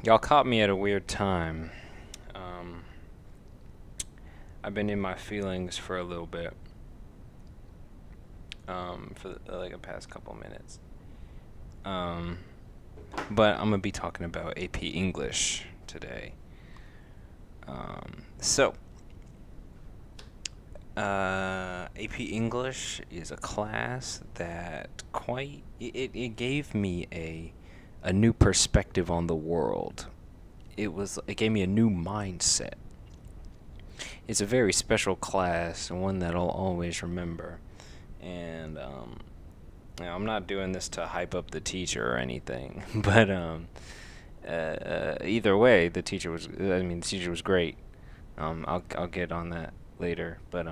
Y'all caught me at a weird time. Um, I've been in my feelings for a little bit, for like the past couple minutes. Um, but I'm gonna be talking about AP English today. So, AP English is a class that it gave me a new perspective on the world. It gave me a new mindset. It's a very special class and one that I'll always remember. And I'm not doing this to hype up the teacher or anything, but either way, the teacher was. I mean, the teacher was great. I'll get on that later, but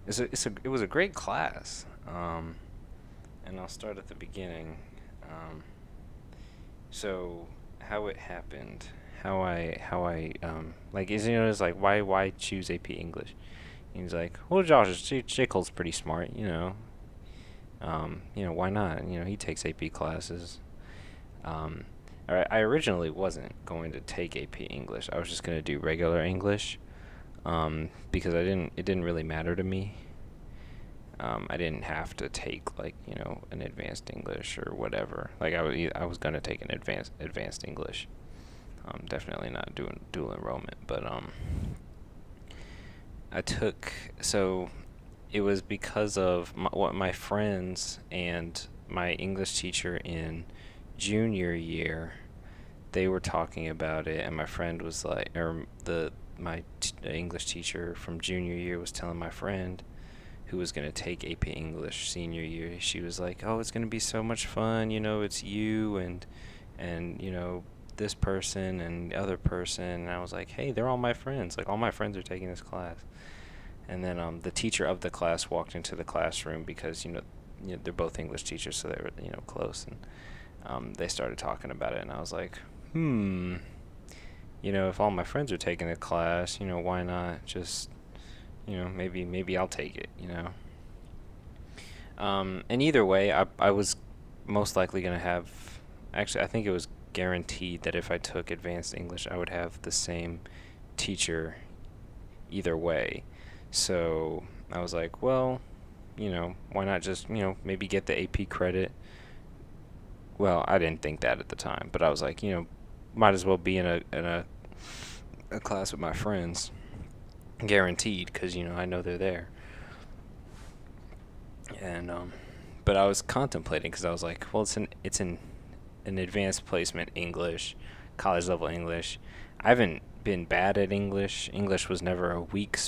it was a great class. And I'll start at the beginning. Um, so how it happened, how I like is it's like why choose AP English? And he's like, well, J. Cole's pretty smart, you know. Why not? You know, he takes AP classes. Um, I originally wasn't going to take AP English. I was just going to do regular English, because it didn't really matter to me. I didn't have to take like an advanced English or whatever. Like I was gonna take an advanced English. Definitely not doing dual enrollment, but I took so it was because of what my friends and my English teacher in junior year, they were talking about it, and my friend was like, or English teacher from junior year was telling my friend who was going to take AP English senior year. She was like, "Oh, it's going to be so much fun. You know, it's you and this person and the other person." And I was like, "Hey, they're all my friends. Like all my friends are taking this class." And then the teacher of the class walked into the classroom because they're both English teachers, so they were close, and they started talking about it, and I was like, if all my friends are taking the class, why not just maybe I'll take it. And either way, I was most likely going to have. Actually, I think it was guaranteed that if I took advanced English, I would have the same teacher either way. So I was like, well, why not just, maybe get the AP credit? Well, I didn't think that at the time, but I was like, might as well be in a class with my friends, guaranteed, because I know they're there. And but I was contemplating because I was like, well, it's an advanced placement English, college level English. I haven't been bad at English. English was never a weak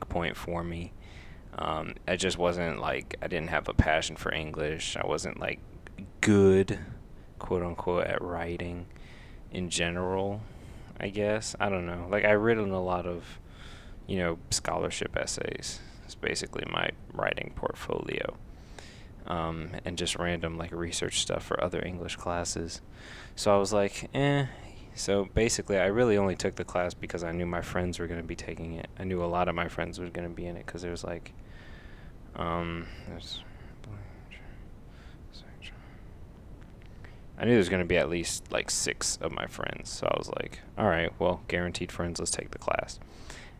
point for me. I just wasn't like I didn't have a passion for English. I wasn't like good, quote unquote, at writing in general. I guess I don't know. Like I written a lot of scholarship essays. It's basically my writing portfolio. And just random like research stuff for other English classes. So I was like, eh. So basically, I really only took the class because I knew my friends were going to be taking it. I knew a lot of my friends were going to be in it because there was like, there's, I knew there was going to be at least like 6 of my friends. So I was like, all right, well, guaranteed friends, let's take the class.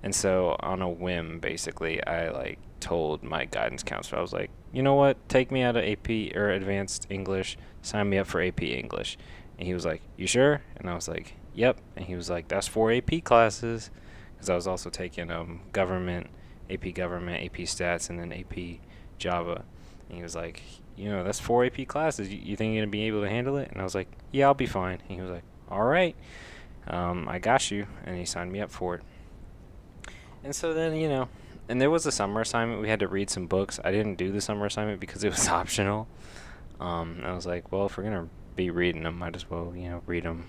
And so on a whim, basically, I like told my guidance counselor, I was like, you know what? Take me out of AP or advanced English. Sign me up for AP English. And he was like, you sure? And I was like, yep. And he was like, that's 4 AP classes. Because I was also taking government, AP stats, and then AP Java. And he was like, that's 4 AP classes. You think you're going to be able to handle it? And I was like, yeah, I'll be fine. And he was like, all right, I got you. And he signed me up for it. And so then, and there was a summer assignment. We had to read some books. I didn't do the summer assignment because it was optional. I was like, well, if we're going to be reading them, might as well, read them,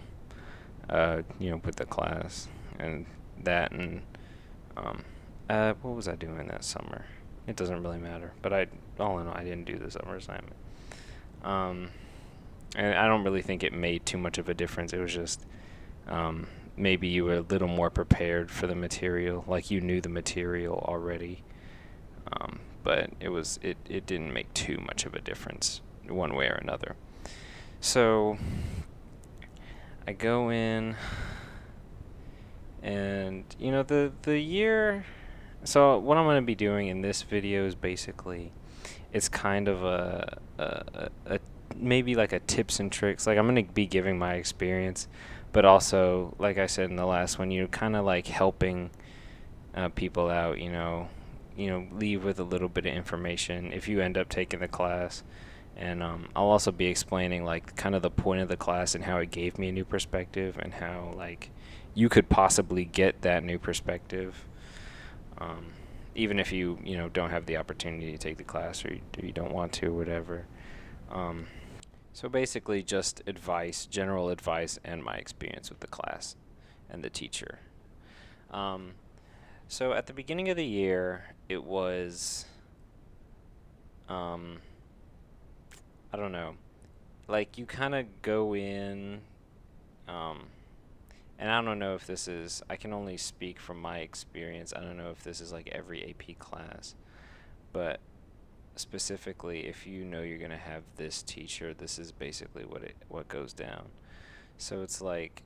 with the class. And that, and, what was I doing that summer? It doesn't really matter. But all in all, I didn't do the summer assignment. Um, and I don't really think it made too much of a difference. It was just, maybe you were a little more prepared for the material, like you knew the material already. But it didn't make too much of a difference one way or another. So I go in, and the year. So what I'm gonna be doing in this video is basically it's kind of a maybe like a tips and tricks. Like I'm gonna be giving my experience, but also like I said in the last one, kind of like helping people out. Leave with a little bit of information if you end up taking the class. And I'll also be explaining like kind of the point of the class and how it gave me a new perspective and how like you could possibly get that new perspective, um, even if you don't have the opportunity to take the class or you don't want to, whatever. Um, so basically, just advice, general advice, and my experience with the class and the teacher. Um, so at the beginning of the year, it was, um, I don't know, like you kind of go in, um, and I don't know if this is, I can only speak from my experience. I don't know if this is like every AP class, but specifically, if you're going to have this teacher, this is basically what goes down. So it's like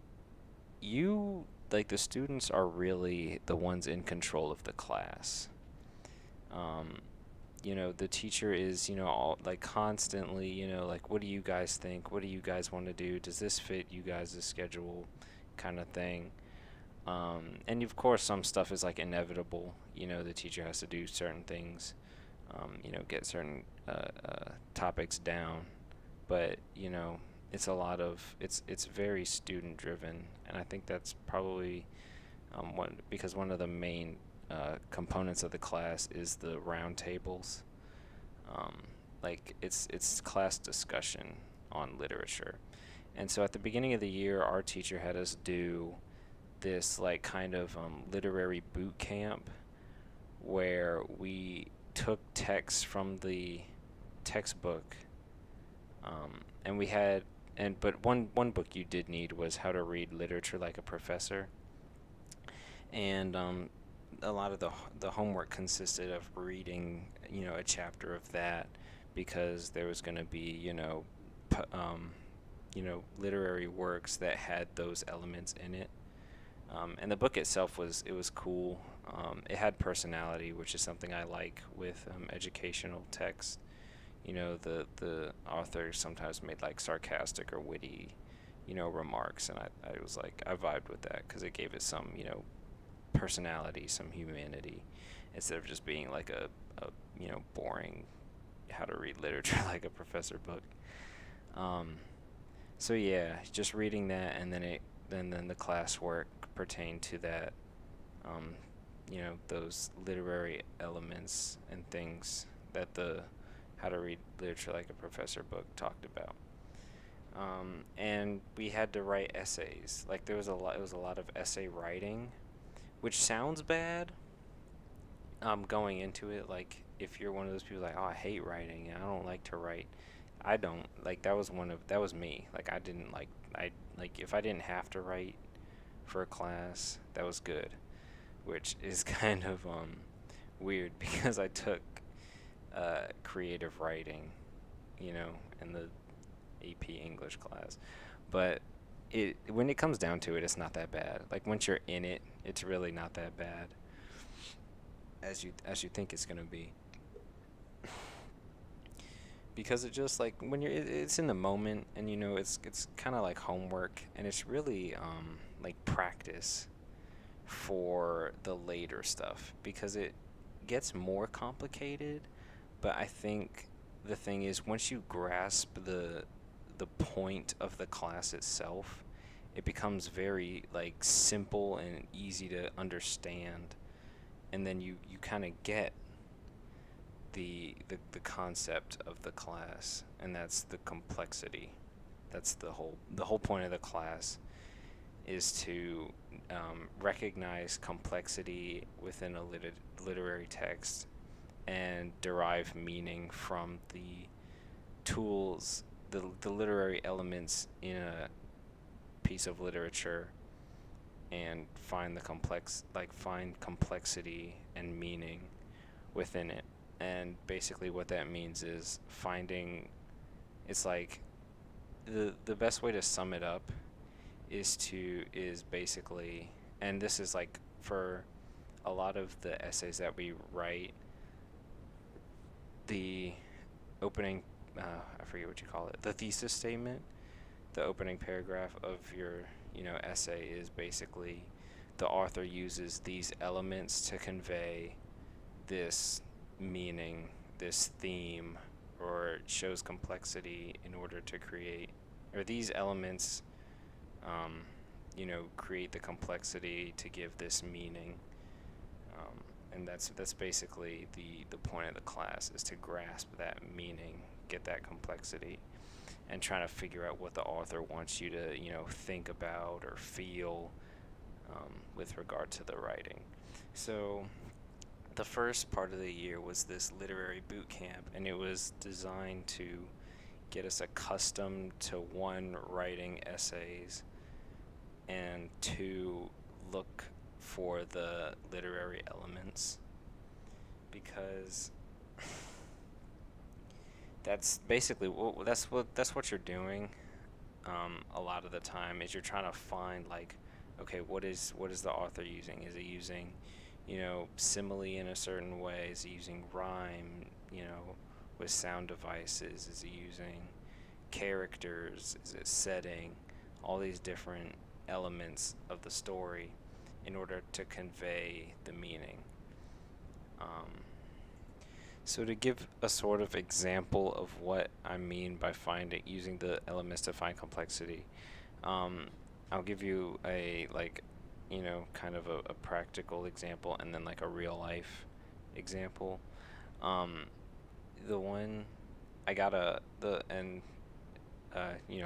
the students are really the ones in control of the class. Um, the teacher is, all, like constantly, like, what do you guys think? What do you guys want to do? Does this fit you guys' schedule? Kind of thing. And of course, some stuff is like inevitable. The teacher has to do certain things, get certain topics down. But, it's a lot of, it's very student driven. And I think that's probably because one of the main components of the class is the round tables. Um, like it's class discussion on literature. And so at the beginning of the year, our teacher had us do this like kind of literary boot camp where we took texts from the textbook, and we had but one book you did need was How to Read Literature Like a Professor, and a lot of the homework consisted of reading a chapter of that because there was going to be literary works that had those elements in it. And the book itself was cool. It had personality, which is something I like with educational text. The author sometimes made like sarcastic or witty, remarks, and I was like I vibed with that because it gave it some personality, some humanity, instead of just being like a boring How to Read Literature Like a Professor book. Um, so yeah, just reading that, and then the classwork pertained to that. Um, those literary elements and things that the How to Read Literature Like a Professor book talked about. And we had to write essays. Like there was a lot. It was a lot of essay writing, which sounds bad. Going into it, like if you're one of those people like, oh, I hate writing. I don't like to write. I don't like that was me. Like I like if I didn't have to write for a class, that was good, which is kind of weird because I took creative writing, in the AP English class. But when it comes down to it, it's not that bad. Like once you're in it, it's really not that bad as you think it's gonna be. Because it just like when it's in the moment, and it's kind of like homework, and it's really like practice for the later stuff because it gets more complicated. But I think the thing is, once you grasp the point of the class itself, it becomes very like simple and easy to understand, and then you kind of get the concept of the class, and that's the complexity. That's the whole point of the class is to recognize complexity within a literary text and derive meaning from the tools, the literary elements in a piece of literature, and find complexity and meaning within it. And basically what that means is finding, it's like the best way to sum it up is basically, and this is like for a lot of the essays that we write, the opening, I forget what you call it, the thesis statement, the opening paragraph of your, essay is basically the author uses these elements to convey this meaning, this theme, or shows complexity in order to create, or these elements, create the complexity to give this meaning. And that's basically the point of the class, is to grasp that meaning, get that complexity, and trying to figure out what the author wants you to think about or feel, with regard to the writing. So the first part of the year was this literary boot camp, and it was designed to get us accustomed to, one, writing essays, and two, look for the literary elements, because that's basically that's what you're doing. A lot of the time is you're trying to find, like, okay, what is the author using? Is he using, simile in a certain way? Is he using rhyme, with sound devices? Is he using characters? Is it setting? All these different elements of the story in order to convey the meaning. Um, so to give a sort of example of what I mean by using the elements to find complexity, um, I'll give you a, like, kind of a practical example, and then like a real life example. Um, the one I got a the and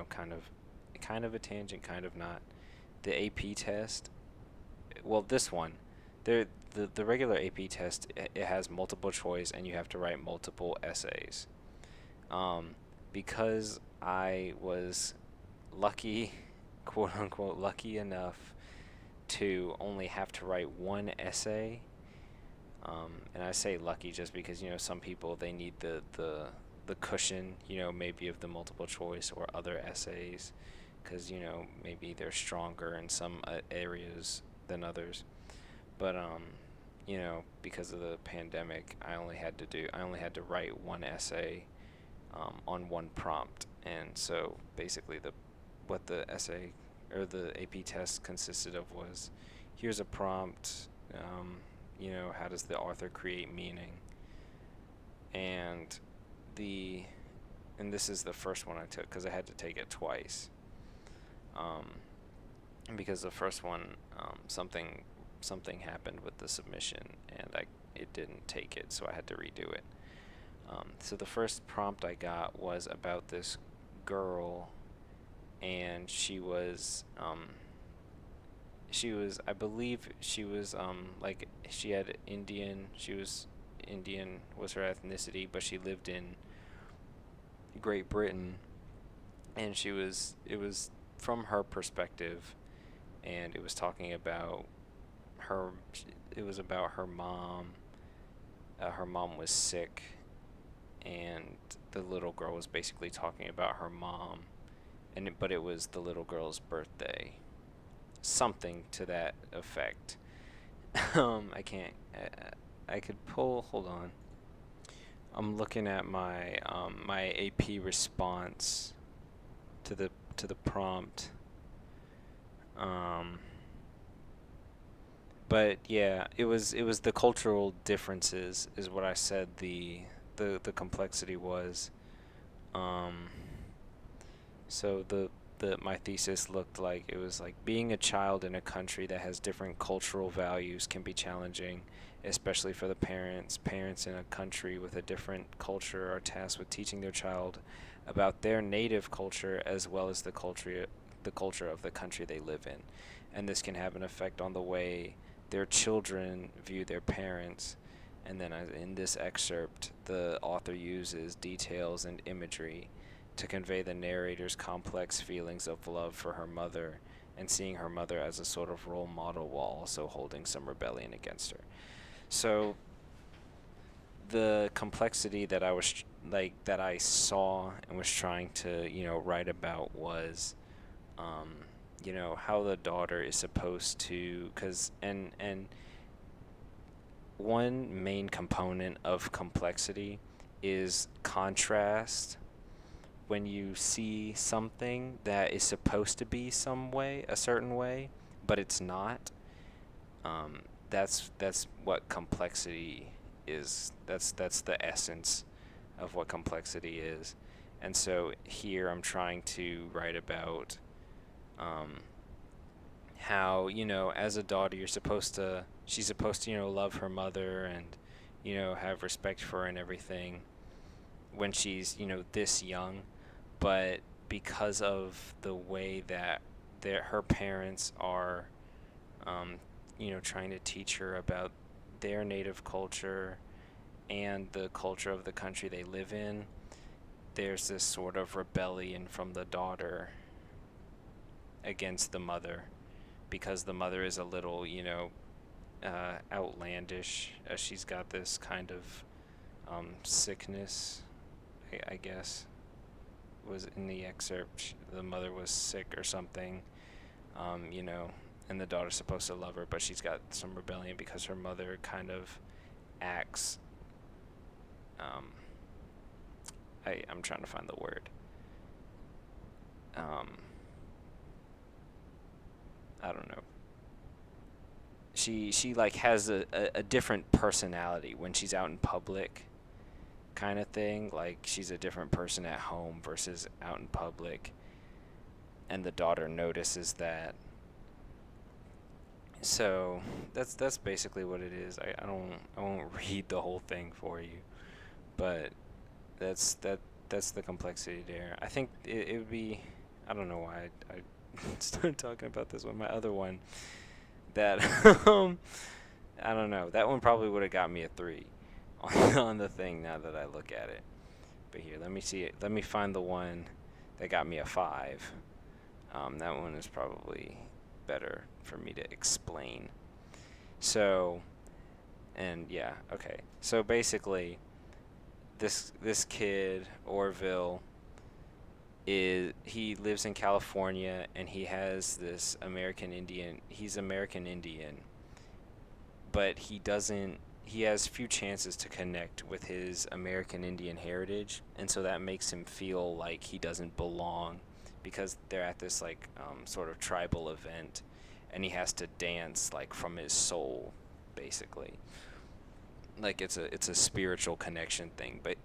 kind of a tangent, kind of not. The AP test. Well, this one, the regular AP test, it has multiple choice, and you have to write multiple essays. Um, because I was lucky, quote unquote, lucky enough to only have to write one essay. And I say lucky just because some people, they need the cushion, maybe of the multiple choice or other essays, because maybe they're stronger in some areas than others. But because of the pandemic, I only had to write one essay, on one prompt, and so basically what the essay or the AP test consisted of was, here's a prompt, how does the author create meaning, and the and this is the first one I took because I had to take it twice, um, because the first one, something happened with the submission, and it didn't take it, so I had to redo it. So the first prompt I got was about this girl, and I believe she was, like, she was Indian, was her ethnicity, but she lived in Great Britain, and it was from her perspective, and it was talking about her it was about her mom. Her mom was sick, and the little girl was basically talking about her mom, but it was the little girl's birthday, something to that effect. I can't. I could pull. Hold on. I'm looking at my AP response to the prompt. Um, but yeah, it was the cultural differences, is what I said the complexity was. Um, so my thesis looked like, it was like, being a child in a country that has different cultural values can be challenging, especially for the parents. Parents in a country with a different culture are tasked with teaching their child about their native culture as well as the culture of the country they live in. And this can have an effect on the way their children view their parents. And then, in this excerpt, the author uses details and imagery to convey the narrator's complex feelings of love for her mother, and seeing her mother as a sort of role model while also holding some rebellion against her. So the complexity that I saw and was trying to write about was, um, how the daughter is supposed to, cause and one main component of complexity is contrast. When you see something that is supposed to be some way, a certain way, but it's not, um, that's what complexity is. That's the essence of what complexity is. And so here I'm trying to write about um, how, as a daughter, she's supposed to, love her mother and, have respect for her and everything when she's, this young. But because of the way that her parents are, um, trying to teach her about their native culture and the culture of the country they live in, there's this sort of rebellion from the daughter against the mother because the mother is a little, outlandish. She's got this kind of sickness, I guess, was in the excerpt. The mother was sick or something, you know, and the daughter's supposed to love her, but she's got some rebellion because her mother kind of acts. Um, I'm trying to find the word. Um, I don't know. She like has a different personality when she's out in public, kind of thing. Like she's a different person at home versus out in public, and the daughter notices that. So that's basically what it is. I won't read the whole thing for you, but that's that that's the complexity there. I think it would be. I don't know why I started talking about this one. My other one that I don't know. That one probably would have got me a 3 on the thing now that I look at it. But here, let me see it. Let me find the one that got me a 5. That one is probably better for me to explain. So, and yeah, okay. So basically, this kid Orville he lives in California and he has this American Indian. He's American Indian, but he has few chances to connect with his American Indian heritage, and so that makes him feel like he doesn't belong because they're at this like sort of tribal event, and he has to dance like from his soul, basically. Like it's a spiritual connection thing, but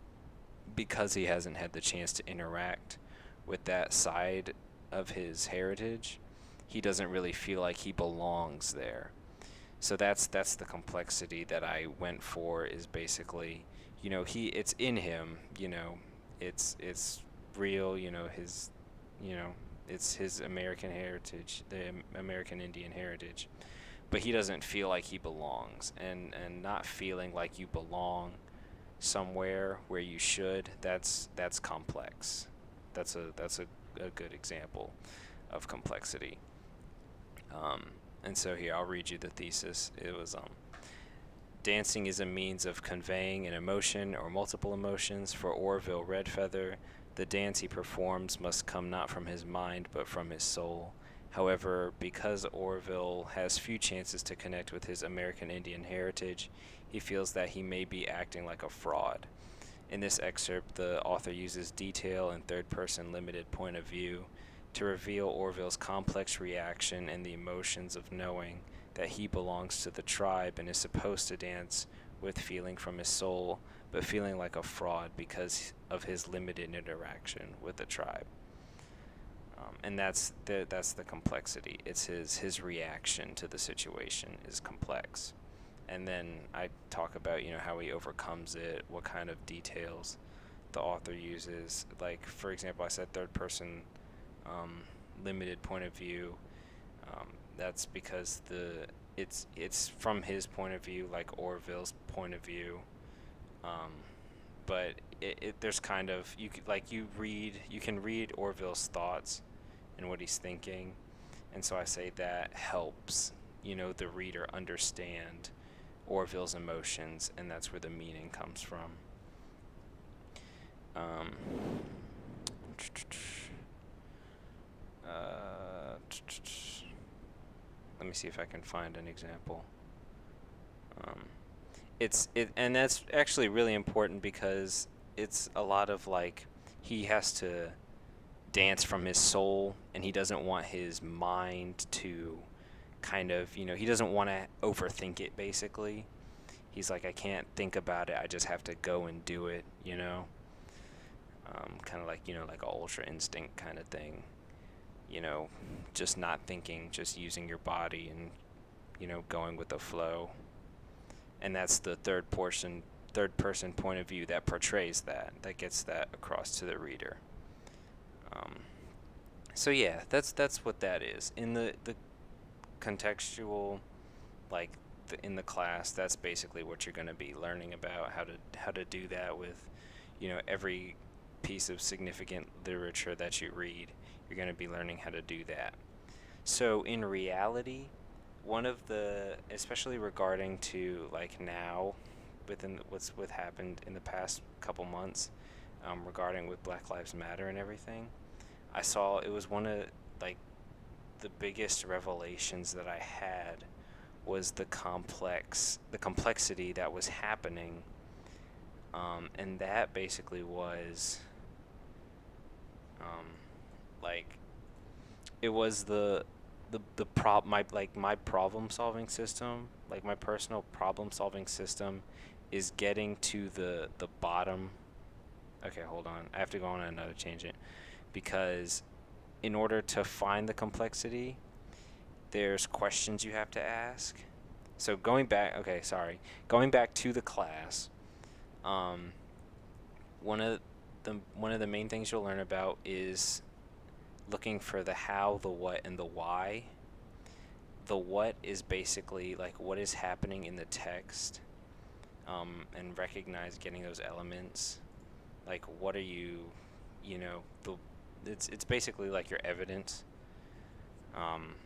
because he hasn't had the chance to interact with that side of his heritage, he doesn't really feel like he belongs there. So that's the complexity that I went for is basically, it's in him, it's real, you know, it's his American heritage, the American Indian heritage. But he doesn't feel like he belongs, and not feeling like you belong somewhere where you should, that's complex. That's a good example of complexity. Um, and so here I'll read you the thesis. It was dancing is a means of conveying an emotion or multiple emotions. For Orville Redfeather, the dance he performs must come not from his mind but from his soul. However, because Orville has few chances to connect with his American Indian heritage, he feels that he may be acting like a fraud. In this excerpt, the author uses detail and third person limited point of view to reveal Orville's complex reaction and the emotions of knowing that he belongs to the tribe and is supposed to dance with feeling from his soul, but feeling like a fraud because of his limited interaction with the tribe. And that's the complexity. It's his reaction to the situation is complex. And then I talk about how he overcomes it, what kind of details the author uses. Like for example, I said third person limited point of view. That's because it's from his point of view, like Orville's point of view. Um, but there's kind of you can read Orville's thoughts and what he's thinking, and so I say that helps the reader understand Orville's emotions, and that's where the meaning comes from. Um, Let me see if I can find an example. Um, and that's actually really important because it's a lot of like he has to dance from his soul, and he doesn't want his mind to kind of, he doesn't want to overthink it basically. He's like, I can't think about it, I just have to go and do it. Kind of like, like a ultra instinct kind of thing, you know, just not thinking, just using your body and, going with the flow. And that's the third person point of view that portrays that gets that across to the reader. Um, so yeah, that's what that is in the contextual, like in the class. That's basically what you're going to be learning about, how to do that with, every piece of significant literature that you read. You're going to be learning how to do that. So in reality, one of the, especially regarding to like now, within what's what happened in the past couple months, regarding with Black Lives Matter and everything, I saw it was one of like the biggest revelations that I had was the complexity that was happening, and that basically was, um, like it was my problem solving system, like my personal problem solving system, is getting to the bottom. Okay, hold on. I have to go on another tangent because in order to find the complexity, there's questions you have to ask. So going back to the class, um, one of the main things you'll learn about is looking for the how, the what, and the why. The what is basically like what is happening in the text, and recognize getting those elements. Like what are you, the it's basically like your evidence. Um,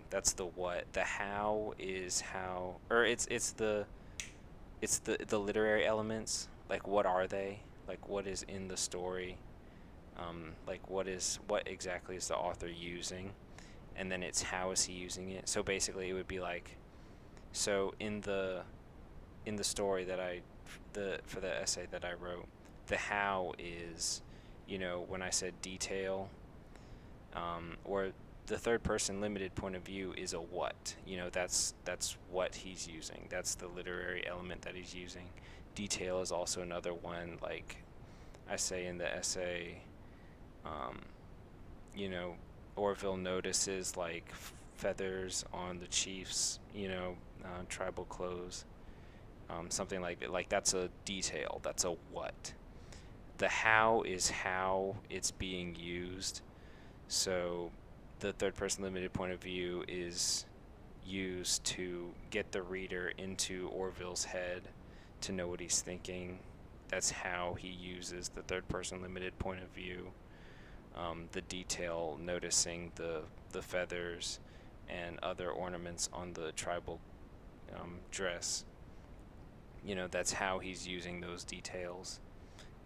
that's the what. The how is how, or it's the literary elements. Like what are they? Like what is in the story? Like what exactly is the author using? And then it's how is he using it? So basically, it would be like, so in the story that the for the essay that I wrote, the how is, when I said detail, or the third person limited point of view is a what. That's what he's using. That's the literary element that he's using. Detail is also another one. Like I say in the essay, um, you know, Orville notices like feathers on the chief's, tribal clothes, something like that. Like that's a detail. That's a what. The how is how it's being used. So the third person limited point of view is used to get the reader into Orville's head to know what he's thinking. That's how he uses the third person limited point of view. The detail, noticing the feathers and other ornaments on the tribal, dress. That's how he's using those details,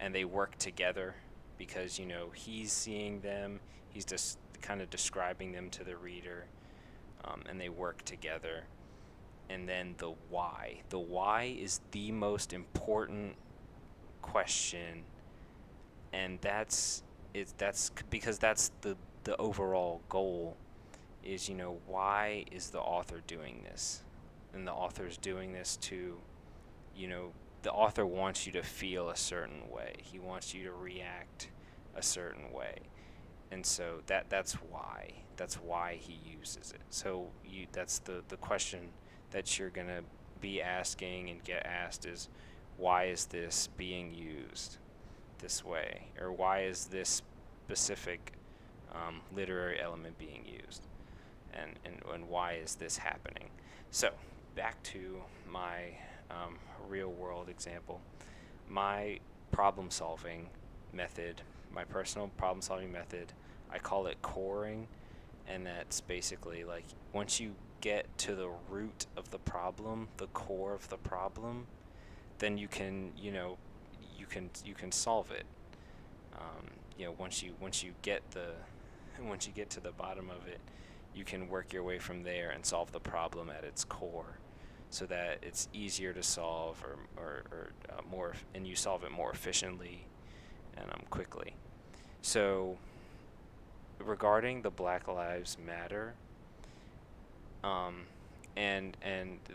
and they work together because he's seeing them, he's just kind of describing them to the reader, and they work together. And then the why is the most important question, and that's because that's the overall goal is, why is the author doing this? And the author's doing this to, you know the author wants you to feel a certain way, he wants you to react a certain way. And so that's why he uses it. So that's the question that you're going to be asking and get asked is, why is this being used this way, or why is this specific, literary element being used, and why is this happening? So back to my, real world example. My problem solving method, my personal problem solving method, I call it coring. And that's basically like once you get to the root of the problem, the core of the problem, then you can solve it. Once you get once you get to the bottom of it, you can work your way from there and solve the problem at its core, so that it's easier to solve, or more, and you solve it more efficiently and quickly. So regarding the Black Lives Matter, and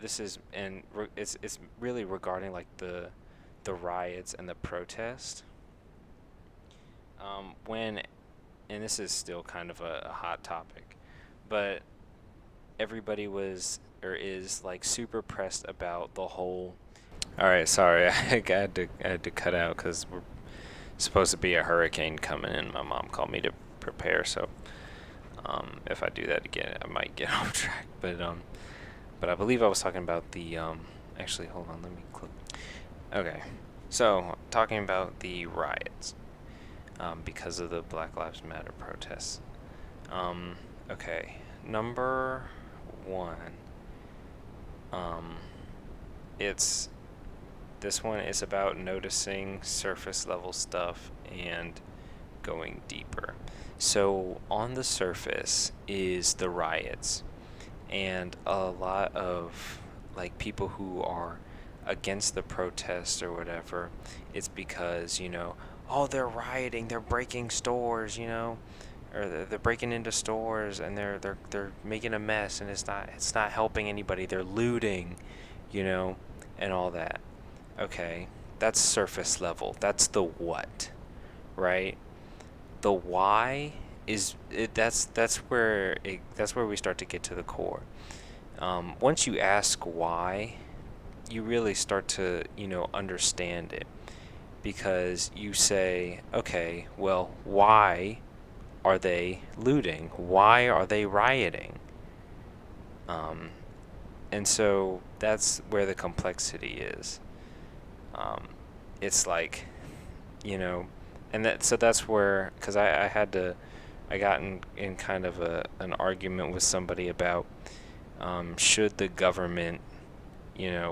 this is and it's really regarding like the riots and the protest. When and this is still kind of a hot topic, but everybody was or is like super pressed about the whole. All right, sorry, I had to cut out because we're supposed to be a hurricane coming in. My mom called me to prepare, so if I do that again, I might get off track. But I believe I was talking about the Actually, hold on, let me click. Okay, so talking about the riots, because of the Black Lives Matter protests. Okay, number one. It's This one is about noticing surface level stuff and going deeper. So on the surface is the riots, and a lot of like people who are against the protests or whatever. It's because, oh, they're rioting, they're breaking stores, or they're breaking into stores, and they're making a mess, and it's not helping anybody. They're looting, and all that. Okay, that's surface level. That's the what, right? The why is it. That's where we start to get to the core. Once you ask why, you really start to understand it, because you say, okay, well, why are they looting? Why are they rioting? And so that's where the complexity is. It's like, and that's where, because I got in kind of an argument with somebody about, should the government,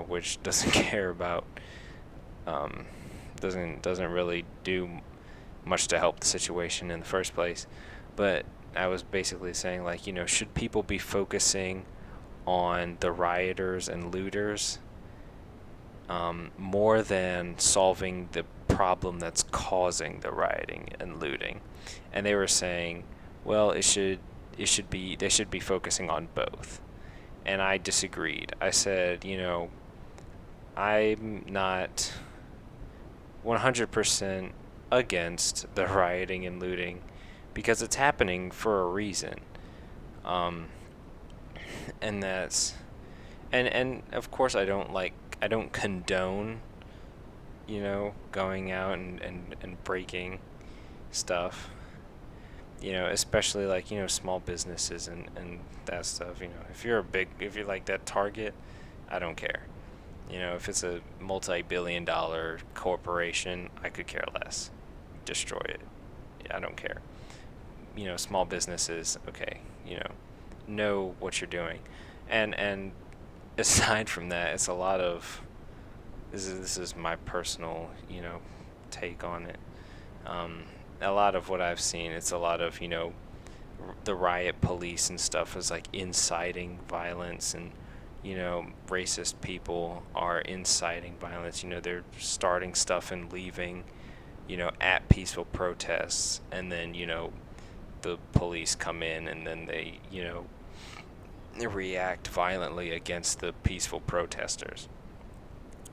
which doesn't care about, doesn't really do much to help the situation in the first place. But I was basically saying, like, should people be focusing on the rioters and looters, more than solving the problem that's causing the rioting and looting? And they were saying, well, they should be focusing on both. And I disagreed. I said, I'm not 100% against the rioting and looting, because it's happening for a reason. And that's and of course I don't condone, going out and breaking stuff, especially like, small businesses and that stuff. If you're like that Target, I don't care. If it's a multi-billion-dollar corporation, I could care less. Destroy it. I don't care. Small businesses, okay, know what you're doing. And aside from that, it's a lot of this is my personal, take on it. A lot of what I've seen, it's a lot of, the riot police and stuff is like inciting violence, and racist people are inciting violence. They're starting stuff and leaving, at peaceful protests, and then the police come in, and then they react violently against the peaceful protesters.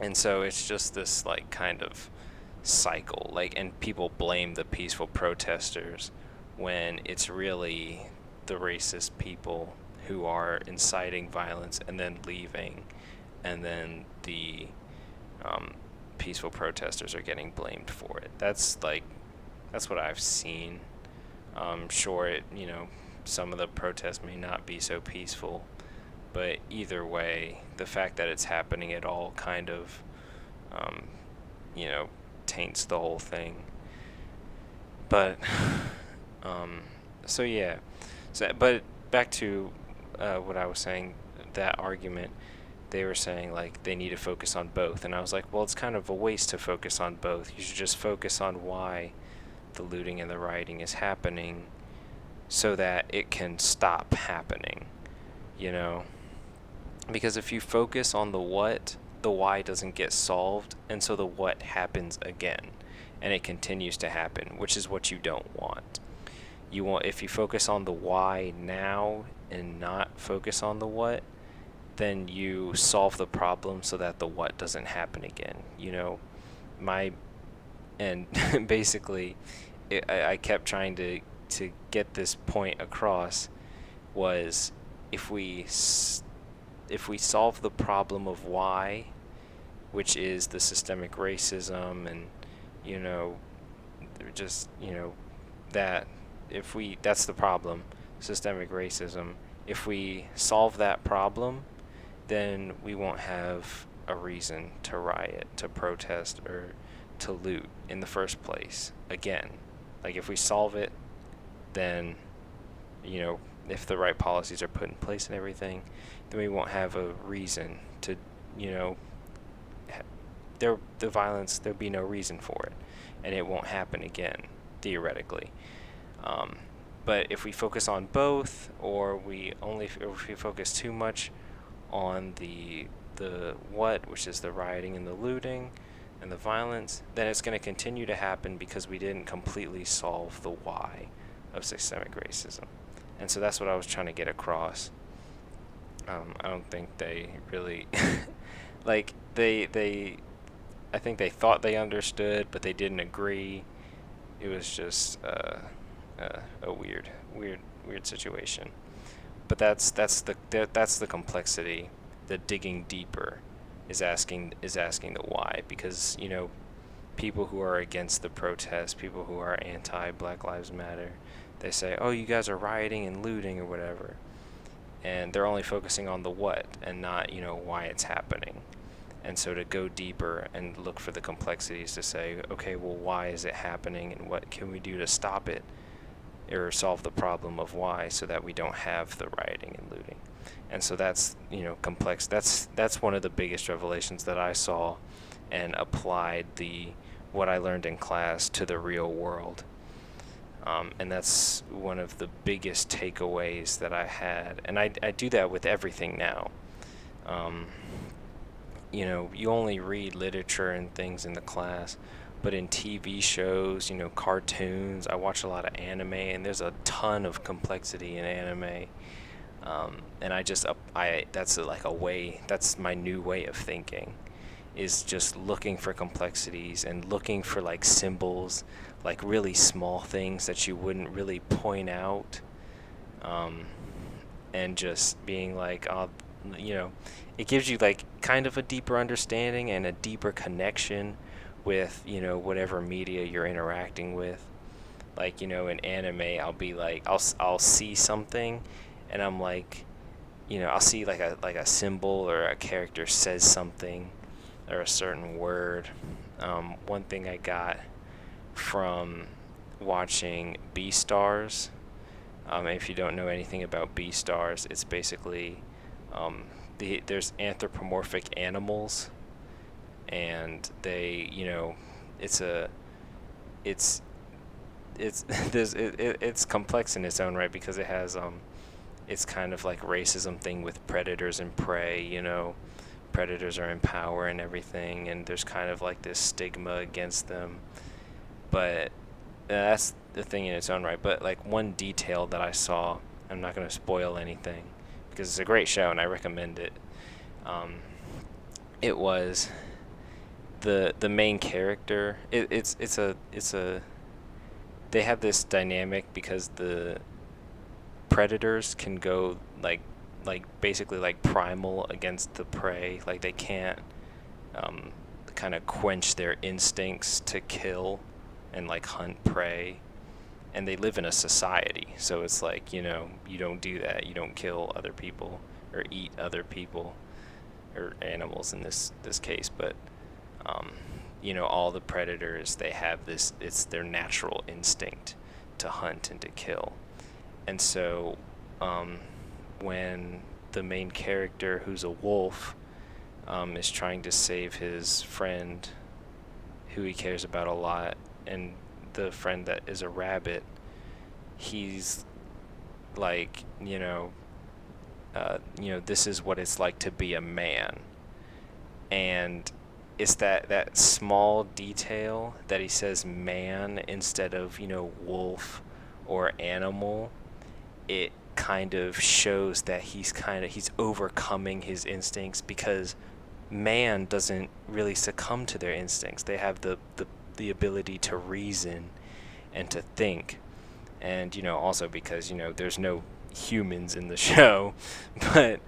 And so it's just this like kind of cycle, like, and people blame the peaceful protesters when it's really the racist people who are inciting violence and then leaving, and then the peaceful protesters are getting blamed for it. That's what I've seen. Sure, some of the protests may not be so peaceful, but either way, the fact that it's happening at all kind of, taints the whole thing. But, so yeah. But back to what I was saying, that argument, they were saying, like, they need to focus on both. And I was like, well, it's kind of a waste to focus on both. You should just focus on why the looting and the rioting is happening, so that it can stop happening, you know? Because if you focus on the what, the why doesn't get solved, and so the what happens again, and it continues to happen, which is what you don't want. You want, if you focus on the why now and not focus on the what, then you solve the problem so that the what doesn't happen again. My and basically, I kept trying to get this point across was if we if we solve the problem of why, which is the systemic racism and you know just that if we that's the problem, systemic racism. If we solve that problem, then we won't have a reason to riot, to protest, or to loot in the first place again. Like if we solve it, then if the right policies are put in place and everything, then we won't have a reason to you know the violence, there'll be no reason for it, and it won't happen again, theoretically. Um, but if we focus on both, or if we focus too much on the what, which is the rioting and the looting and the violence, then it's going to continue to happen because we didn't completely solve the why of systemic racism. And so that's what I was trying to get across. I don't think they really like I think they thought they understood, but they didn't agree. It was just a weird situation. But that's the complexity. The digging deeper is asking the why, because people who are against the protest, people who are anti Black Lives Matter, they say, "Oh, you guys are rioting and looting or whatever," and they're only focusing on the what and not why it's happening. And so to go deeper and look for the complexities to say, okay, well, why is it happening and what can we do to stop it or solve the problem of why so that we don't have the rioting and looting. And so that's, complex. That's one of the biggest revelations that I saw and applied what I learned in class to the real world. And that's one of the biggest takeaways that I had. And I do that with everything now. You only read literature and things in the class, but in TV shows, cartoons, I watch a lot of anime, and there's a ton of complexity in anime. And that's my new way of thinking, is just looking for complexities and looking for like symbols, like really small things that you wouldn't really point out, and just being like, it gives you like kind of a deeper understanding and a deeper connection with whatever media you're interacting with. Like in anime, I'll be like I'll see something, and I'm like, I'll see like a symbol or a character says something or a certain word. One thing I got from watching Beastars. If you don't know anything about Beastars, it's basically there's anthropomorphic animals, and they it's it's complex in its own right, because it has it's kind of like racism thing with predators and prey. Predators are in power and everything, and there's kind of like this stigma against them. But that's the thing in its own right. But like one detail that I saw, I'm not going to spoil anything because it's a great show and I recommend it. It was the main character. It's a they have this dynamic because the predators can go like basically like primal against the prey. Like they can't kind of quench their instincts to kill and like hunt prey, and they live in a society, so it's like you don't do that. You don't kill other people or eat other people or animals in this case. But all the predators, they have this, it's their natural instinct to hunt and to kill. And so when the main character, who's a wolf, is trying to save his friend who he cares about a lot, and the friend that is a rabbit, he's like, this is what it's like to be a man. And it's that small detail that he says man instead of, wolf or animal. It kind of shows that he's overcoming his instincts, because man doesn't really succumb to their instincts. They have the ability to reason and to think. And also because there's no humans in the show. But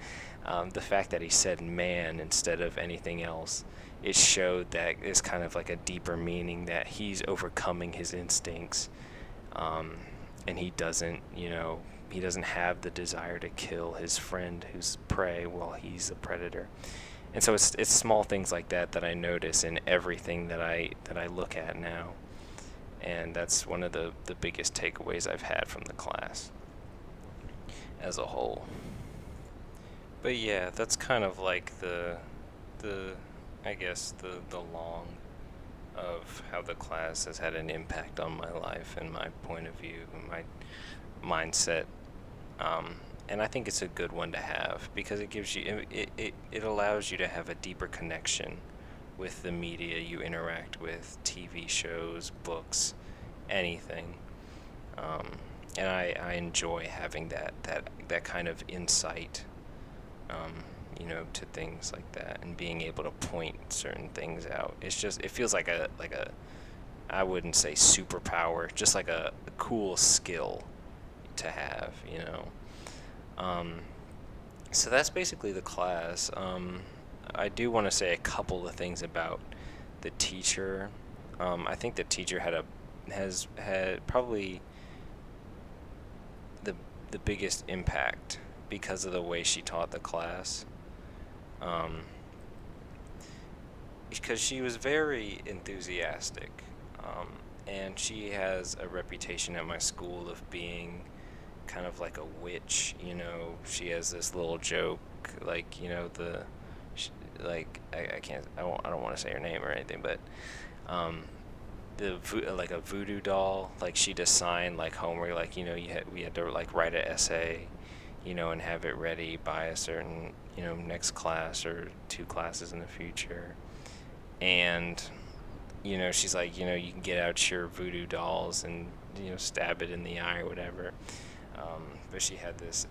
the fact that he said man instead of anything else, it showed that it's kind of like a deeper meaning, that he's overcoming his instincts. And he doesn't have the desire to kill his friend who's prey while he's a predator. And so it's small things like that I notice in everything that I look at now. And that's one of the biggest takeaways I've had from the class as a whole. But yeah, that's kind of like the I guess the long of how the class has had an impact on my life and my point of view and my mindset. And I think it's a good one to have, because it gives you it allows you to have a deeper connection with the media you interact with, TV shows, books, anything. Um, and I enjoy having that kind of insight, to things like that, and being able to point certain things out. It feels like a I wouldn't say superpower, just like a cool skill to have. Um, so that's basically the class. I do want to say a couple of things about the teacher. I think the teacher has had probably the the biggest impact because of the way she taught the class. Um, because she was very enthusiastic, and she has a reputation at my school of being kind of like a witch. She has this little joke, like, like I can't, I don't want to say her name or anything, but um, like a voodoo doll, like she'd assign like homework, like we had to like write an essay, and have it ready by a certain next class or two classes in the future. And she's like, you can get out your voodoo dolls and stab it in the eye or whatever. But she had this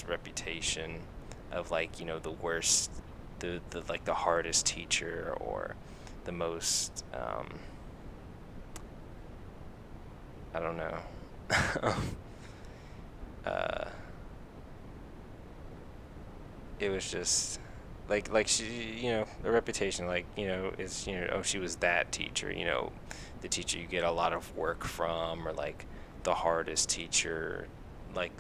reputation of, like, the worst, the like the hardest teacher, or the most I don't know. uh, it was just like she, the reputation, like, is, oh, she was that teacher, the teacher you get a lot of work from, or like the hardest teacher, like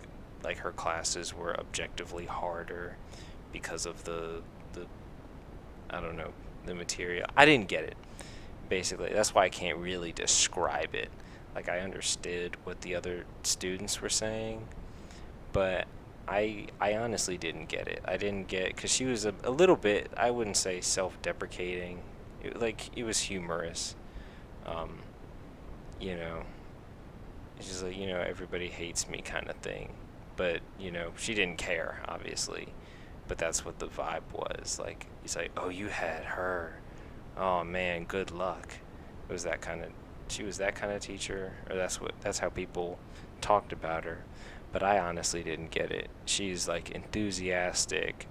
her classes were objectively harder because of the I don't know, the material. I didn't get it. Basically, that's why I can't really describe it. Like, I understood what the other students were saying, but I honestly didn't get it. I didn't get, because she was a little bit, I wouldn't say self-deprecating. It was humorous. Um, you know, it's just like, everybody hates me kind of thing. But, she didn't care, obviously. But that's what the vibe was. Like, he's like, oh, you had her. Oh man, good luck. It was that kind of, she was that kind of teacher, or that's how people talked about her. But I honestly didn't get it. She's like enthusiastic.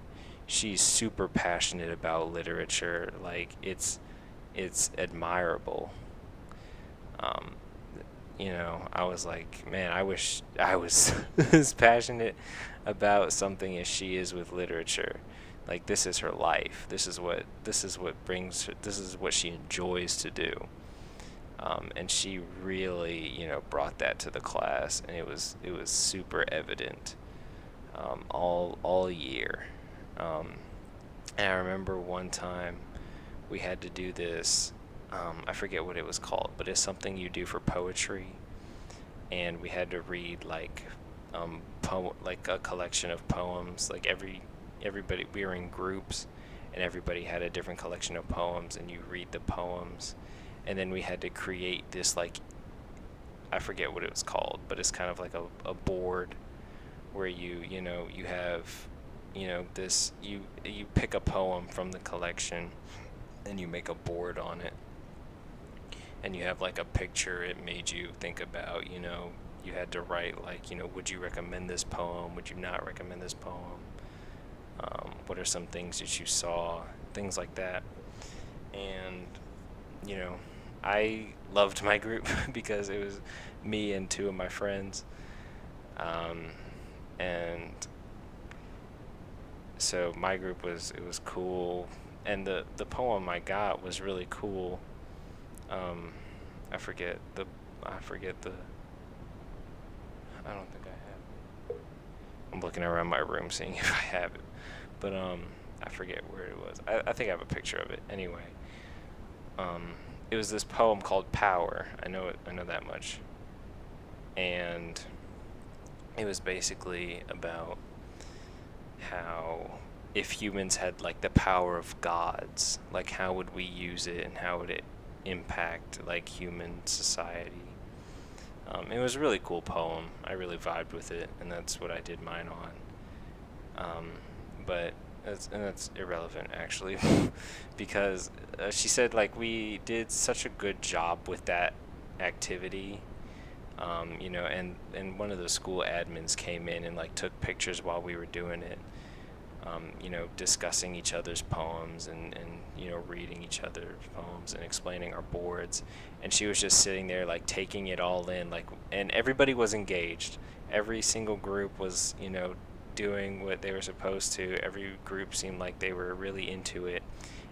She's super passionate about literature. Like, it's admirable. Um, I was like, man, I wish I was as passionate about something as she is with literature. Like, this is her life. This is what she enjoys to do. And she really, brought that to the class, and it was super evident, all year. Um, and I remember one time we had to do this. I forget what it was called, but it's something you do for poetry, and we had to read like like a collection of poems. Like, everybody, we were in groups, and everybody had a different collection of poems, and you read the poems, and then we had to create this, like, I forget what it was called, but it's kind of like a board where you have, this, you pick a poem from the collection and you make a board on it, and you have like a picture it made you think about. You had to write, like, would you recommend this poem, would you not recommend this poem, what are some things that you saw, things like that. And I loved my group because it was me and two of my friends, um, and so my group was cool, and the poem I got was really cool. um, I forget the I forget the I don't think I have it. I'm looking around my room seeing if I have it, but I forget where it was. I think I have a picture of it anyway. um, it was this poem called Power. I know that much. And it was basically about how, if humans had like the power of gods, like how would we use it and how would it impact like human society. It was a really cool poem. I really vibed with it, and that's what I did mine on. But that's irrelevant actually, because she said like we did such a good job with that activity. And one of the school admins came in and like took pictures while we were doing it. Discussing each other's poems, and reading each other's poems and explaining our boards. And she was just sitting there, like, taking it all in, like, and everybody was engaged. Every single group was, doing what they were supposed to. Every group seemed like they were really into it.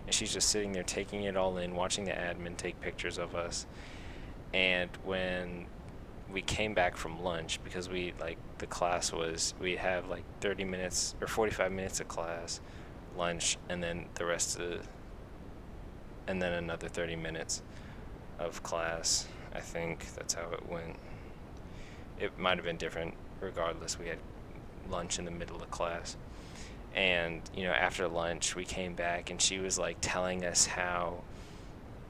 And she's just sitting there taking it all in, watching the admin take pictures of us. And when we came back from lunch, because the class was, we have like 30 minutes or 45 minutes of class, lunch, and then and then another 30 minutes of class. I think that's how it went. It might have been different. Regardless, we had lunch in the middle of class. And after lunch we came back, and she was like telling us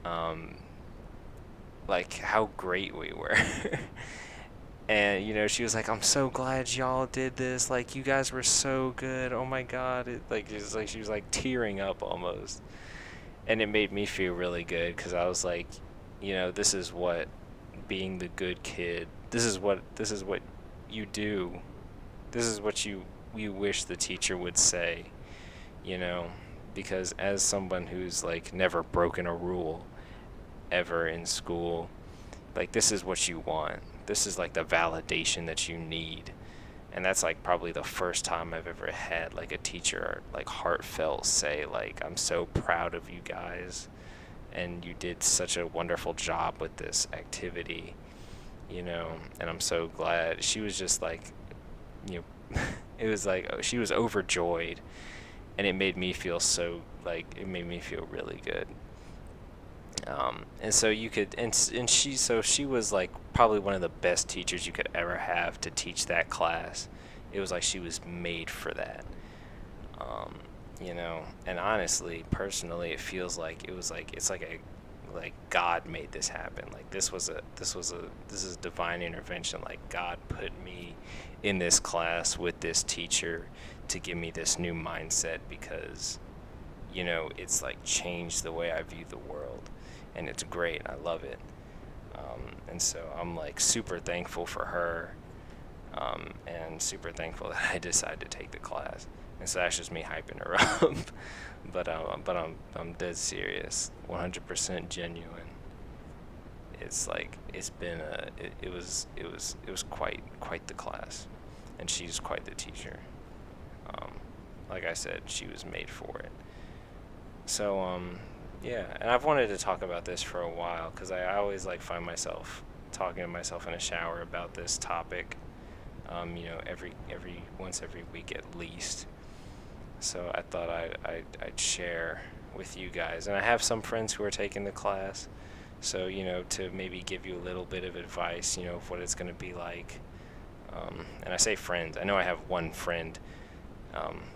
um how great we were. And she was like, I'm so glad y'all did this, like you guys were so good, oh my god. It's like she was like tearing up almost. And it made me feel really good, because I was like, this is what being the good kid, this is what you do, this is what you wish the teacher would say. you know because as someone who's like never broken a rule ever in school, like this is what you want. This is like the validation that you need. And that's like probably the first time I've ever had like a teacher like heartfelt say like, I'm so proud of you guys, and you did such a wonderful job with this activity. And I'm so glad. She was just like, it was like, oh, she was overjoyed, and it made me feel so, like, it made me feel really good. And so you could, and she was like probably one of the best teachers you could ever have to teach that class. It was like she was made for that. um, and honestly, personally, it feels like it's like like God made this happen. Like this is divine intervention. Like God put me in this class with this teacher to give me this new mindset, because it's like changed the way I view the world, and it's great. I love it. And so I'm like super thankful for her, and super thankful that I decided to take the class. And so that's just me hyping her up, but I'm dead serious, 100% genuine. It's like it's been it was quite the class, and she's quite the teacher. Um, like I said, she was made for it. So yeah, and I've wanted to talk about this for a while, because I always like find myself talking to myself in a shower about this topic. Every once every week at least. So I thought I'd share with you guys, and I have some friends who are taking the class. So to maybe give you a little bit of advice, of what it's going to be like. And I say friends. I know I have one friend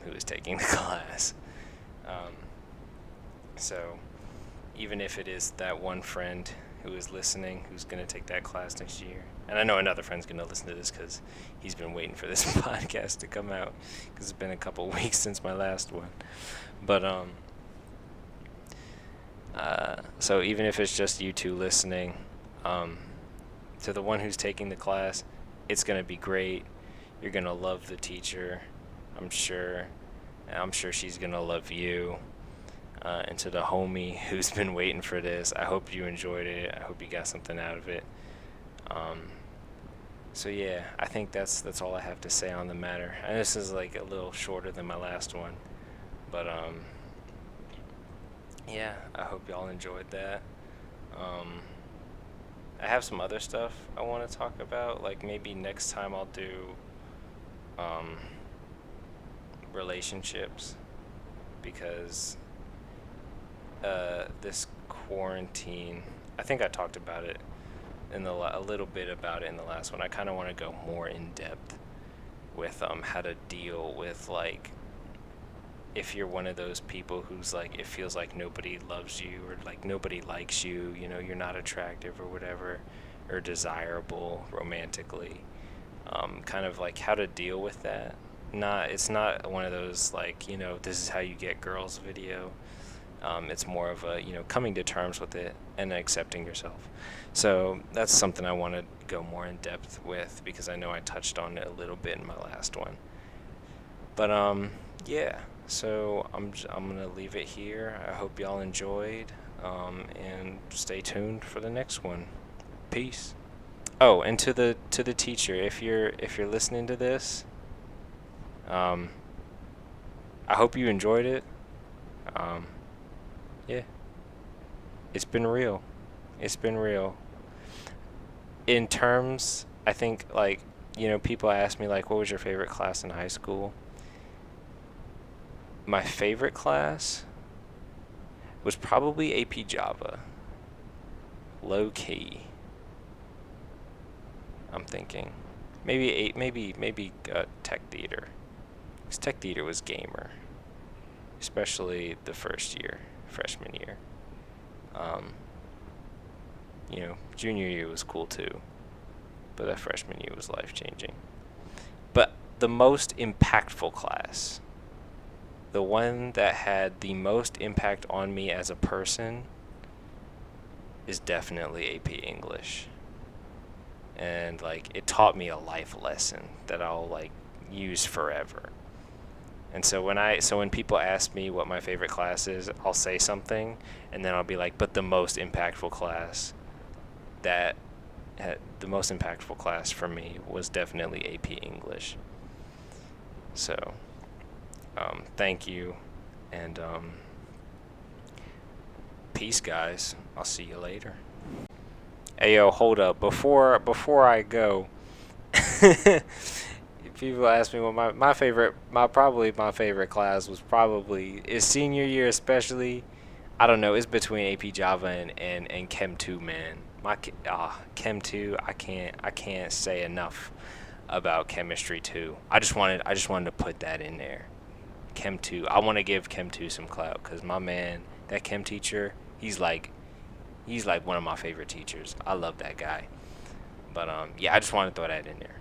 who is taking the class. Um, so even if it is that one friend, who is listening, who's going to take that class next year. And I know another friend's going to listen to this because he's been waiting for this podcast to come out because it's been a couple weeks since my last one. But, so even if it's just you two listening, to the one who's taking the class, it's going to be great. You're going to love the teacher, I'm sure. And I'm sure she's going to love you. And to the homie who's been waiting for this, I hope you enjoyed it. I hope you got something out of it. So yeah, I think that's all I have to say on the matter. And this is like a little shorter than my last one, but yeah, I hope y'all enjoyed that. I have some other stuff I want to talk about. Like maybe next time I'll do relationships, because this quarantine, I think I talked about it a little bit about it in the last one. I kind of want to go more in depth with how to deal with, like, if you're one of those people who's like, it feels like nobody loves you, or like nobody likes you, you know, you're not attractive or whatever, or desirable romantically, kind of like how to deal with that. It's not one of those like, you know, this is how you get girls video. It's more of a, you know, coming to terms with it and accepting yourself. So that's something I want to go more in depth with, because I know I touched on it a little bit in my last one. But yeah, so I'm gonna leave it here. I hope y'all enjoyed, and stay tuned for the next one. Peace. Oh, and to the teacher, if you're listening to this, I hope you enjoyed it. Yeah, it's been real. It's been real. In terms, I think, like, you know, people ask me, like, what was your favorite class in high school? My favorite class was probably AP Java. Low key. I'm thinking. Maybe Tech Theater. Because Tech Theater was gamer. Especially the first year, freshman year. You know, junior year was cool too, but that freshman year was life-changing. But the most impactful class, the one that had the most impact on me as a person, is definitely AP English. And like, it taught me a life lesson that I'll like use forever. And so when people ask me what my favorite class is, I'll say something, and then I'll be like, but the most impactful class for me was definitely AP English. So, thank you, and peace, guys. I'll see you later. Hey, yo, hold up. Before I go, people ask me what my favorite class is senior year, especially. I don't know. It's between AP Java and Chem 2, man. Chem 2. I can't say enough about Chemistry 2. I just wanted to put that in there. Chem 2. I want to give Chem 2 some clout, because my man, that Chem teacher, he's like one of my favorite teachers. I love that guy. But yeah, I just want to throw that in there.